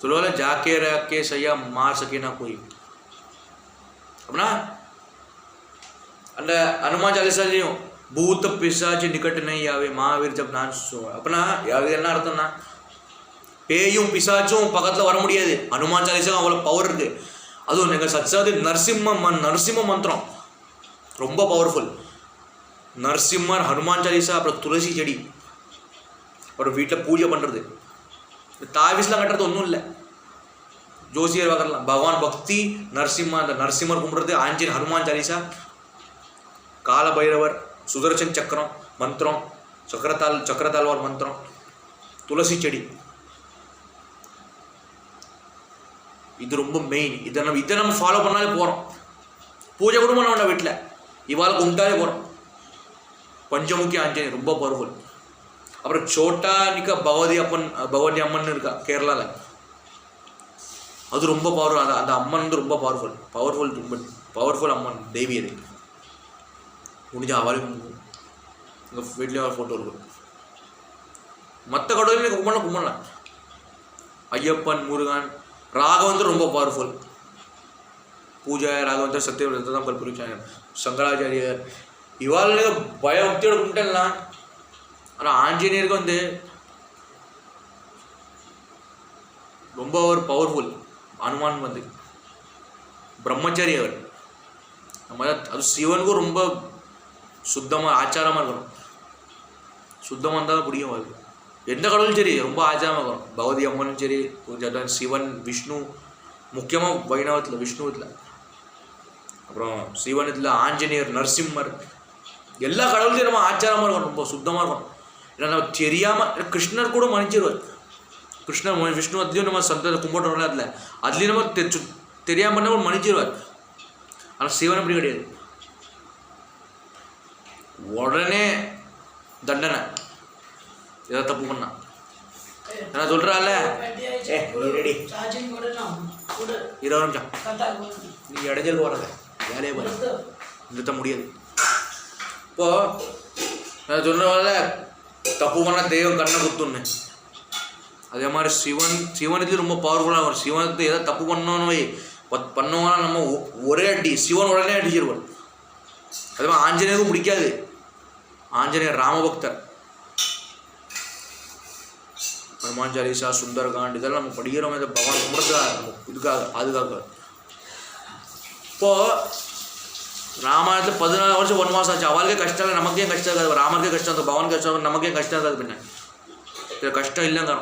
சொல்லுவாங்க ஜாக்கே ரக்கே சையா மார் சக்கேனா போய் அப்படின்னா அந்த ஹனுமான் சாலிசாலையும் பூத்த பிசாச்சு நிக்கட்டு நெய்யாவே மகாவீர் ஜப் நான் அப்படின்னா அது என்ன அர்த்தம்னா பேயும் பிசாச்சும் பக்கத்தில் வர முடியாது. ஹனுமான் சாலிசா அவ்வளோ பவர் இருக்கு. அதுவும் எங்கள் சச்சாதி நரசிம்ம மந்திரம் ரொம்ப பவர்ஃபுல். நரசிம்மர், ஹனுமான் சாலிசா, அப்புறம் துளசி செடி, அப்புறம் வீட்டில் பூஜை பண்ணுறது, தாவிஸ்லாம் கட்டுறது ஒன்றும் இல்லை. ஜோசியர் பார்க்கலாம். பகவான் பக்தி, நரசிம்ம, அந்த நரசிம்மர் கும்பிட்றது, ஆஞ்சநேயர், ஹனுமான் சாலிசா, கால பைரவர், சுதர்சன் சக்கரம் மந்திரம், சக்கரத்தாழ்வார் மந்திரம், துளசி செடி, இது ரொம்ப மெயின். இதை நம்ம ஃபாலோ பண்ணாலே போகிறோம். பூஜை கூட பண்ண வேண்டாம், வீட்டில் இவாள் கும்பிட்டாலே போகிறோம். பஞ்சமுகி ஆஞ்சநேயர் ரொம்ப பவர்ஃபுல். அப்புறம் சோட்டானிக்க பகவதி அம்மன் இருக்கா கேரளாவில், அது ரொம்ப பவர்ஃபுல். அந்த அம்மன் வந்து ரொம்ப பவர்ஃபுல் அம்மன் தேவி. அது முடிஞ்ச அவளுக்கு எங்கள் வீட்லேயும் ஒரு ஃபோட்டோ இருக்கும். மற்ற கடவுளையும் கும்பிடலாம். ஐயப்பன், முருகன், ராகவந்தர் ரொம்ப பவர்ஃபுல். பூஜை ராகவந்தர், சத்யவர்தான் கல்புரிச்சாங்க, சங்கராச்சாரியர், இவாளுக்கு பயபக்தியோட கும்பிட்டலாம். ஆனால் ஆஞ்சநேயருக்கு வந்து ரொம்ப ஒரு பவர்ஃபுல். ஹனுமான் வந்து பிரம்மச்சாரி அவர். நம்ம அது சிவனுக்கும் ரொம்ப சுத்தமாக ஆச்சாரமாக இருக்கணும். சுத்தமாக இருந்தால் தான் பிடிக்கும் அவருக்கு. எந்த கடவுளும் சரி ரொம்ப ஆச்சாரமாக இருக்கணும். பகவதி அம்மனும் சரி, சிவன், விஷ்ணு, முக்கியமாக வைணவத்தில் விஷ்ணுவத்தில், அப்புறம் சிவனத்தில் ஆஞ்சநேயர், நரசிம்மர், எல்லா கடவுளையும் நம்ம ஆச்சாரமாக இருக்கணும், ரொம்ப சுத்தமாக இருக்கணும். ஏன்னா நம்ம தெரியாமல் கிருஷ்ணர் கூட மன்னிச்சிருவார். கிருஷ்ணர் விஷ்ணுவத்துலேயும் நம்ம சந்தத்தை கும்பிட்றோம்ல, அதுலேயும் நம்ம தெரியாமல் நம்ம மன்னிச்சிருவார். ஆனால் சிவன் அப்படி கிடையாது, உடனே தண்டனை ஏதாவது தப்பு பண்ணா. நான் சொல்கிறாள், நீ ரெடி 20 நிமிஷம் நீ இடைஞ்சல் போகிறத வேலையை போகிற நிறுத்த முடியாது. இப்போது நான் சொல்கிறவாள் தப்பு பண்ணால் தெய்வம் கண்ணை குத்துன்னு. அதே மாதிரி சிவனுக்கு ரொம்ப பவர்ஃபுல்லாக வரும். சிவனுக்கு ஏதாவது தப்பு பண்ணோன்னு பண்ணுவோம்னா நம்ம ஒரே அடி சிவன் உடனே அடிச்சிருவார். அதே மாதிரி ஆஞ்சநேயருக்கும் பிடிக்காது. ஆஞ்சநேயர் ராமபக்தர். ஹனுமான் சாலிசா, சுந்தரகாண்ட், இதெல்லாம் நம்ம படிக்கிறோம். இதை பகவான் கும்பிட்றதுக்காக, இதுக்காக, அதுக்காக. இப்போது ராமாயணத்தில் 14 வருஷம் வனவாசம் ஆச்சு. அவளுக்கே கஷ்டம் இல்லை, நமக்கே கஷ்டம் இருக்காது. ராமருக்கே கஷ்டம் இருக்காது, பகவான் கஷ்டம், நமக்கே கஷ்டம் இருக்காது. பின்ன இது கஷ்டம் இல்லைங்க.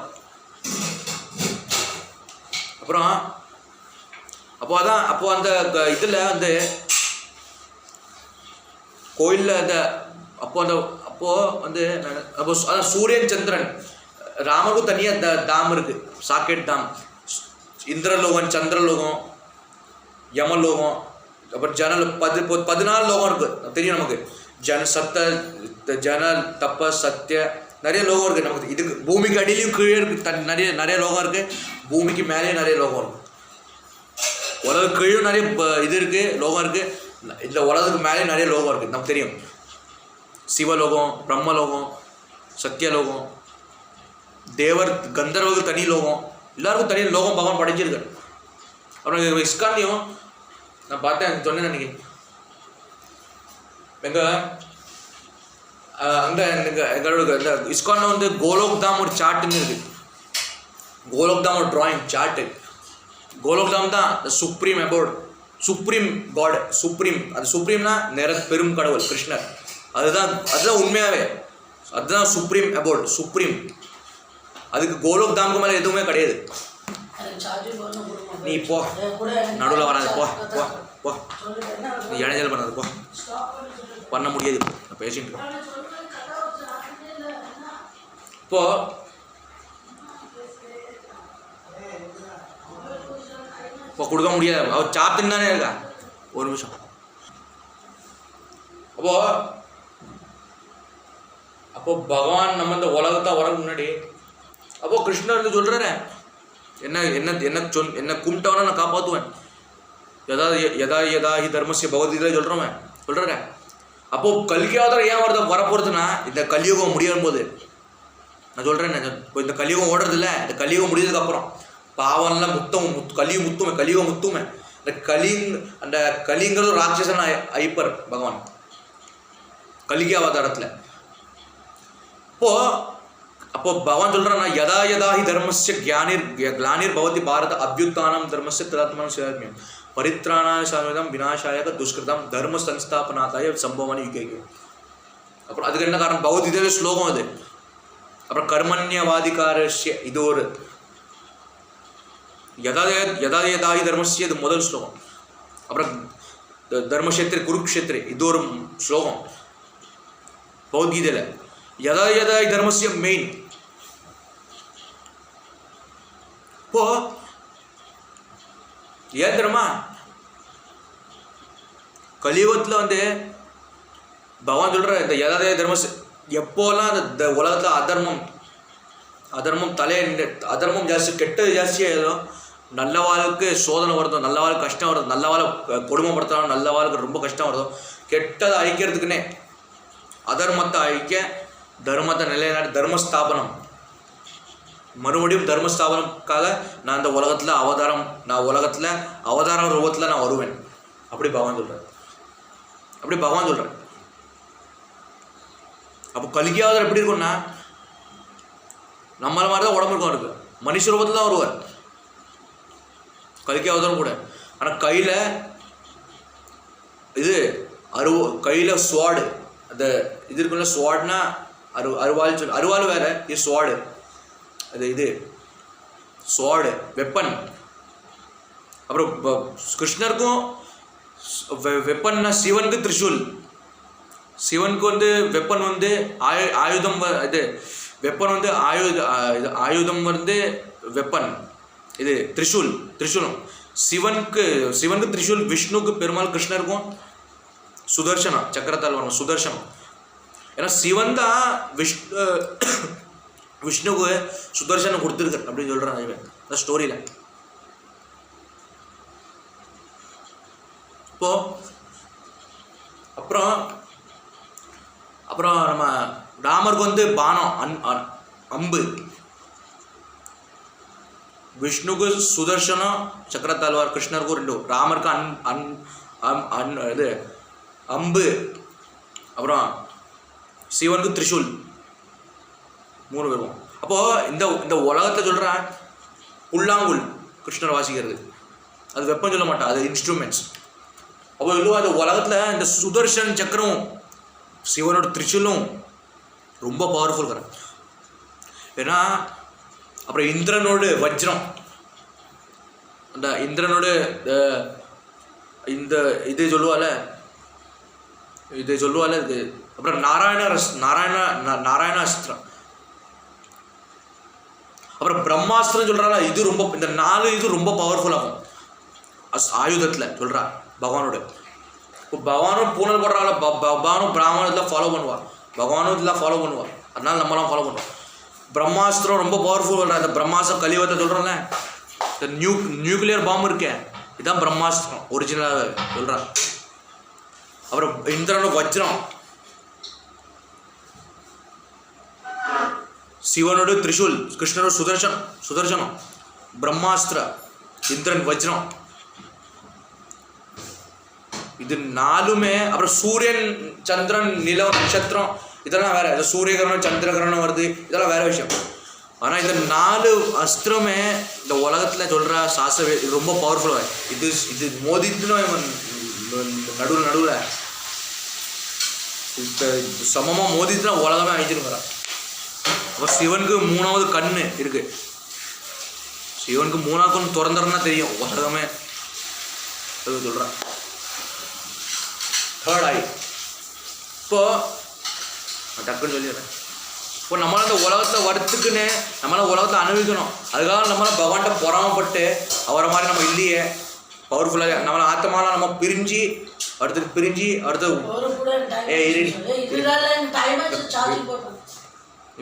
அப்புறம் அப்போது அந்த இதில் அந்த கோயிலில் அப்போ அதான் சூரியன் சந்திரன், ராமருக்கும் தனியாக தாம் இருக்குது, சாக்கெட் தாம். இந்திரலோகம், சந்திரலோகம், யமலோகம், அப்புறம் 14 லோகம் இருக்குது தெரியும் நமக்கு. தப்ப சத்திய நிறைய லோகம் இருக்குது நமக்கு. இதுக்கு பூமிக்கு அடியிலையும் கீழே இருக்குது நிறைய லோகம் இருக்குது. பூமிக்கு மேலேயும் நிறைய லோகம் இருக்குது. உலக கீழும் நிறைய இது இருக்குது, லோகம் இருக்குது. இந்த உலகத்துக்கு மேலேயும் நிறைய லோகம் இருக்குது நமக்கு தெரியும். சிவலோகம், பிரம்மலோகம், சத்தியலோகம், தேவர், கந்தர்வர்கள் தனி லோகம், எல்லாருக்கும் தனி லோகம் பகவான் படைச்சிருக்காரு. அப்புறம் இஸ்கான்லையும் நான் பார்த்தேன், சொன்னேன் அன்றைக்கி. எங்களோட இந்த இஸ்கானில் வந்து கோலோக் தாம் ஒரு சார்ட்டுன்னு இருக்குது. கோலோக் தாம் ஒரு ட்ராயிங் சார்ட்டு. கோலோக் தாம் தான் the supreme abort, supreme court, supreme. அது சுப்ரீம்னா பெரும் கடவுள் கிருஷ்ணர். அதுதான் உண்மையாகவே, அதுதான் சுப்ரீம் அபோர்ட், சுப்ரீம். அதுக்கு கோலோக் தாமுக்கு மேலே எதுவுமே கிடையாது. நீ போ, நடுவில் வராது, போ போ போ, நீ இடைஞ்சல் பண்ணாது, போ, பண்ண முடியாது. நான் பேசிட்டு இப்போ கொடுக்க முடியாது. அவர் சாப்பிட்டுன்னு தானே இருக்கா. ஒரு நிமிஷம். அப்போ பகவான் நம்ம இந்த உலகத்தை வரக்கு முன்னாடி அப்போது கிருஷ்ணர் வந்து சொல்கிறாரு, என்ன கும்பிட்டவனா நான் காப்பாற்றுவேன். யதா ஹி தர்மஸ்ய பகவத்கீதை சொல்கிறேன். அப்போது கல்கி அவதாரம் ஏன் வரப்போகிறதுனா இந்த கலியுகம் முடியும் போது நான் சொல்கிறேன், இப்போ இந்த கலியுகம் ஓடுறதில்ல, இந்த கலியுகம் முடிஞ்சதுக்கப்புறம் பாவம்லாம் கலியுகம் முத்துமே இந்த அந்த கலிங்கிறது ராட்சசன் ஐப்பர் பகவான் கல்கி அவதாரத்தில். அப்போ பகவான் சொல்கிறான், யதா யதா ஹி தர்மஸ்ய கிளானிர் பவதி பாரத அபியுத்தானம் தர்மஸ்ய ததாத்மனம் சிவமியம் பரித்ராணாய சாமிதம் விநாசாயக துஷ்கிருதம் தர்ம சம்ஸ்தாபனாதாய சம்பவமான யுகேகி. அப்புறம் அதுக்கு என்ன காரணம்? பகவத்கீதையில ஸ்லோகம் அது. அப்புறம் கர்மண்யவாதிகாரஸ்ய இது ஒரு யதா யதா ஹி தர்மஸ்ய இது முதல் ஸ்லோகம். அப்புறம் தர்மக்ஷேத்ரே குருக்ஷேத்ரே இது ஒரு ஸ்லோகம் பகவத்கீதையில. யதா யதா ஹி தர்மஸ்ய மெயின். இப்போ ஏன் தெரியுமா? கலியுகத்தில் பகவான் சொல்கிற இந்த யதாதய தர்மஸ் எப்போல்லாம் இந்த உலகத்தில் அதர்மம் அதர்மம் ஜாஸ்தி, கெட்டது ஜாஸ்தியாக ஏதும், நல்ல வாழ்க்கை சோதனை வருதோ, நல்ல வாழ்க்கை கஷ்டம் வருது, நல்ல வாழை கொடுமைப்படுத்தலாம், நல்ல வாழ்க்கை ரொம்ப கஷ்டம் வருதோ, கெட்டதை அழிக்கிறதுக்குன்னே அதர்மத்தை அழிக்க தர்மத்தை நிலைநாட்டு தர்மஸ்தாபனம், மறுபடியும் தர்மஸ்தாபனம்காக நான் இந்த உலகத்தில் அவதார ரூபத்தில் நான் வருவேன். அப்படி பகவான் சொல்கிறார். அப்போ கல்கி அவதாரம் எப்படி இருக்கும்னா, நம்மள மாதிரி தான் உடம்பு இருக்கும் அவருக்கு, மனுஷ ரூபத்தில் தான் வருவார் கல்கி அவதாரம் கூட. ஆனால் கையில் ஸ்வாடு, அந்த இது இருக்குல்ல, ஸ்வாட்னா அருவாள் வேற, இது ஸ்வாடு, இது ஸ்வாடு வெப்பன். அப்புறம் கிருஷ்ணருக்கும் வெப்பன்னா சிவனுக்கு திரிசூல். சிவனுக்கு வெப்பன் ஆயுதம், இது வெப்பன் ஆயுதம் வெப்பன், இது திரிசூலம். சிவனுக்கு திரிசூல், விஷ்ணுக்கு பெருமாள், கிருஷ்ணருக்கும் சுதர்சனம், சக்கரத்தால் வரணும் சுதர்சனம். ஏன்னா சிவன் தான் விஷ்ணுக்கு சுதர்சனம் கொடுத்துருக்கார் அப்படின்னு சொல்கிறாங்க இந்த ஸ்டோரியில். அப்புறம் நம்ம ராமருக்கு பானம் அம்பு, விஷ்ணுக்கு சுதர்சனம் சக்கரத்தாழ்வார், கிருஷ்ணருக்கு ரெண்டு, ராமருக்கு இது அம்பு, அப்புறம் சிவனுக்கு திரிசூல், 3 பேரும். அப்போது இந்த உலகத்தை சொல்கிறேன், புல்லாங்குள் கிருஷ்ணர் வாசிக்கிறது, அது வெப்பம் சொல்ல மாட்டான், அது இன்ஸ்ட்ருமெண்ட்ஸ். அப்போ சொல்லுவோம் அந்த உலகத்தில் இந்த சுதர்சன் சக்கரம் சிவனோட திரிசூலும் ரொம்ப பவர்ஃபுல் இருக்கிறேன். ஏன்னா அப்புறம் இந்திரனோட வஜ்ரம், அந்த இந்திரனோட இது சொல்லுவாள் இது. அப்புறம் நாராயணாஸ்திரம், அப்புறம் பிரம்மாஸ்திரம் சொல்கிறாள். இது ரொம்ப, இந்த 4 இது ரொம்ப பவர்ஃபுல்லாகும் ஆயுதத்தில் சொல்கிறா பகவானோட. இப்போ பகவானும் பூனல் போடுறாள், பகவானும் பிராமணத்தில் ஃபாலோ பண்ணுவாள், பகவானும் இதெல்லாம் ஃபாலோ பண்ணுவாள், அதனால நம்மளாம் ஃபாலோ பண்ணுவோம். பிரம்மாஸ்திரம் ரொம்ப பவர்ஃபுல் சொல்கிறா. இந்த பிரம்மாஸ்திரம் கலியுகத்தை சொல்கிறோம்ல, இந்த நியூக்ளியர் பாம்பு இருக்கே, இதுதான் பிரம்மாஸ்திரம் ஒரிஜினலாக சொல்கிறா. அப்புறம் இந்திரனோட வஜ்ரம், சிவனோட திரிசூல், கிருஷ்ணனோட சுதர்சனம், பிரம்மாஸ்திர, இந்திரன் வஜ்ரம், இது 4மே. அப்புறம் சூரியன், சந்திரன், நிலம், நட்சத்திரம், இதெல்லாம் வேற. சூரிய கிரகணம், சந்திர கிரகணம் வருது, இதெல்லாம் வேற விஷயம். ஆனால் இந்த 4 அஸ்திரமே இந்த உலகத்தில் சொல்கிற சாஸ்திர இது ரொம்ப பவர்ஃபுல்லாக. இது மோதிட்டுன்னு நடுவில் இப்போ சமமாக மோதிட்டுனா உலகமே அழிச்சிருக்கிறான். அப்போ சிவனுக்கு 3வது கண்ணு இருக்குது. சிவனுக்கு 3வது கண் திறந்துறன்னா தெரியும் உலகமே சொல்கிறான். 3rd ஐ இப்போது டக்குன்னு சொல்லிடுறேன். இப்போ நம்மளால் இந்த உலகத்தில் வரத்துக்குன்னு நம்மளால் உலகத்தை அனுபவிக்கணும். அதுக்காக நம்மளால் பகவான்கிட்ட பொறாமப்பட்டு அவரை மாதிரி நம்ம இல்லையே பவர்ஃபுல்லாக நம்மளை ஆத்தமாலாம் நம்ம பிரிஞ்சு அடுத்து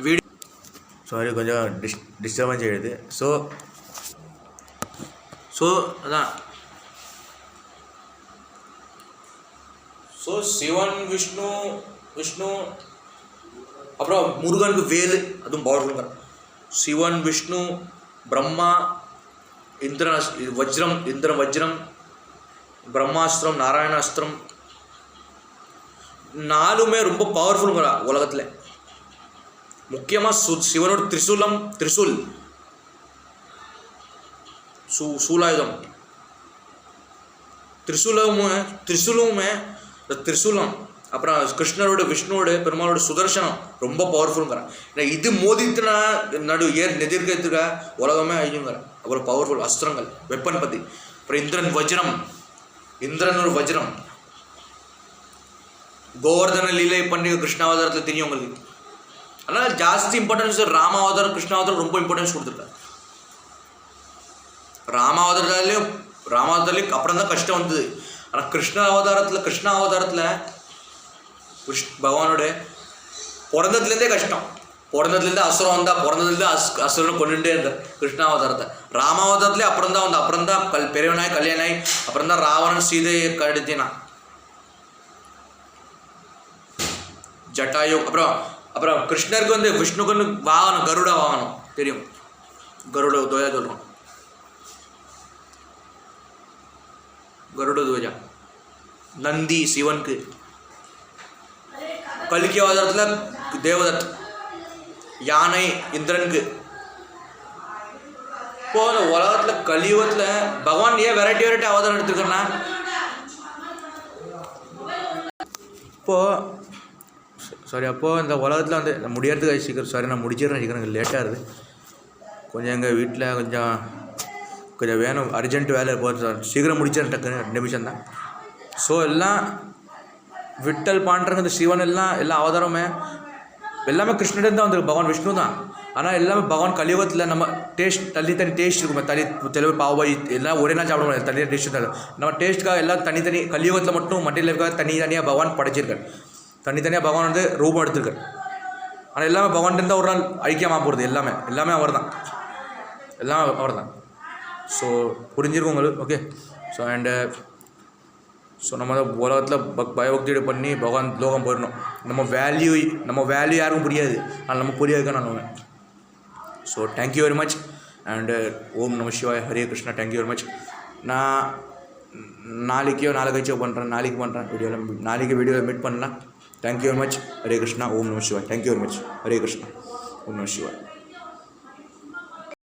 வீடியோ சாரி கொஞ்சம் டிஸ்டர்பன்ஸ் ஆகிடுது. ஸோ அதான் ஸோ சிவன் விஷ்ணு விஷ்ணு அப்புறம் முருகனுக்கு வேலு, அதுவும் பவர்ஃபுல்லுங்கிறான். சிவன் விஷ்ணு பிரம்மா இந்திர வஜ்ரம், இந்திர வஜ்ரம், பிரம்மாஸ்திரம், நாராயணாஸ்திரம், 4மே ரொம்ப பவர்ஃபுல்லுங்கிறா உலகத்தில். முக்கியமாக சிவனோட திரிசூல் சூலாயுதம், திரிசூலம். அப்புறம் கிருஷ்ணரோட விஷ்ணுவோட பெருமாளோட சுதர்சனம் ரொம்ப பவர்ஃபுல்லுங்கிறான். ஏன்னா இது மோதித்துனா எதிர்க்கிறதுக்க உலகமே அழியுங்கிறான். அவ்வளோ பவர்ஃபுல் அஸ்திரங்கள், வெப்பன் பற்றி. அப்புறம் இந்திரன் ஒரு வஜ்ரம். கோவர்தன லீலை பண்ணி கிருஷ்ணாவதாரத்தில் தெரியும் உங்களுக்கு. அதனால் ஜாஸ்தி இம்பார்ட்டன்ஸ் ராமாவதாரம் கிருஷ்ணாவதாரம் ரொம்ப இம்பார்ட்டன்ஸ் கொடுத்துருக்காரு. ராமாவதாரத்துலேயும் அப்புறம் தான் கஷ்டம் வந்தது. ஆனால் கிருஷ்ண அவதாரத்தில் பகவானோட பிறந்ததுலேருந்தே கஷ்டம். பிறந்ததுலேருந்து அசுரம் வந்தால் பிறந்ததுலேருந்து அசுரன் கொண்டுட்டே இருந்தார் கிருஷ்ணாவதாரத்தை. ராமாவதாரத்துலேயே அப்புறம் தான் பெரியவனாய் கல்யாணாய் அப்புறம் தான் ராவணன் சீதையை கடுத்தினான். ஜட்டாயு. அப்புறம் கிருஷ்ணருக்கு விஷ்ணுக்கு வாகனம் கருட வாகனம் தெரியும். கருட துவஜா சொல்கிறோம். கருட துவஜா. நந்தி சிவனுக்கு. கல்கி அவதாரத்தில் தேவதத். யானை இந்திரனுக்கு. இப்போ அந்த உலகத்தில் கலியுகத்தில் பகவான் ஏன் வெரைட்டி அவதாரம் எடுத்துருக்கேன்னா, அப்போது இந்த உலகத்தில் நான் முடியறதுக்கு சீக்கிரம் நான் முடிச்சிடுறேன் சீக்கிரம், லேட்டாக இருக்குது கொஞ்சம். எங்கள் வீட்டில் கொஞ்சம் வேணும், அர்ஜென்ட் வேலை போகிறது. சீக்கிரம் முடிச்சிடறேன், டக்குன்னு 2 நிமிஷம் தான். ஸோ எல்லாம் விட்டல் பாண்டுறங்க, இந்த சிவன் எல்லா அவதாரமே எல்லாமே கிருஷ்ணன் தான் வந்திருக்கு. பகவான் விஷ்ணு தான். ஆனால் எல்லாமே பகவான் கலியுகத்தில் நம்ம தனி டேஸ்ட் இருக்கும். தெலுங்கு பாவாய் எல்லாம் ஒரே நாள் சாப்பிட முடியாது, தனியாக டேஸ்ட் தான். நம்ம டேஸ்ட்டுக்காக எல்லாம் தனித்தனி கலியுகத்தில் மட்டும் மட்டியில் இருக்காக தனித்தனியாக பகவான் படைச்சிருக்கார். தனித்தனியாக பகவான் ரூபம் எடுத்திருக்கார். ஆனால் எல்லாமே பகவான் இருந்தால் ஒரு நாள் ஐக்கியமாக போகிறது. எல்லாமே அவர் தான், எல்லாம் அவர் தான். ஸோ புரிஞ்சிருக்கும் உங்களுக்கு. ஓகே. ஸோ நம்ம உலகத்தில் பயபக்தியோட பண்ணி பகவான் லோகம் போயிடணும். நம்ம வேல்யூ யாருக்கும் புரியாது, ஆனால் நம்ம புரிய வைக்க நான். So thank you very much. And ஓம் நம சிவாய, Hare Krishna. Thank you very much. நான் நாளைக்கோ பண்ணுறேன், நாளைக்கு வீடியோவில் மீட் பண்ணலாம். Thank you very much. Hare Krishna. ஓம் நம சிவாய். Thank you very much. Hare Krishna. ஓம் நம சிவாய்.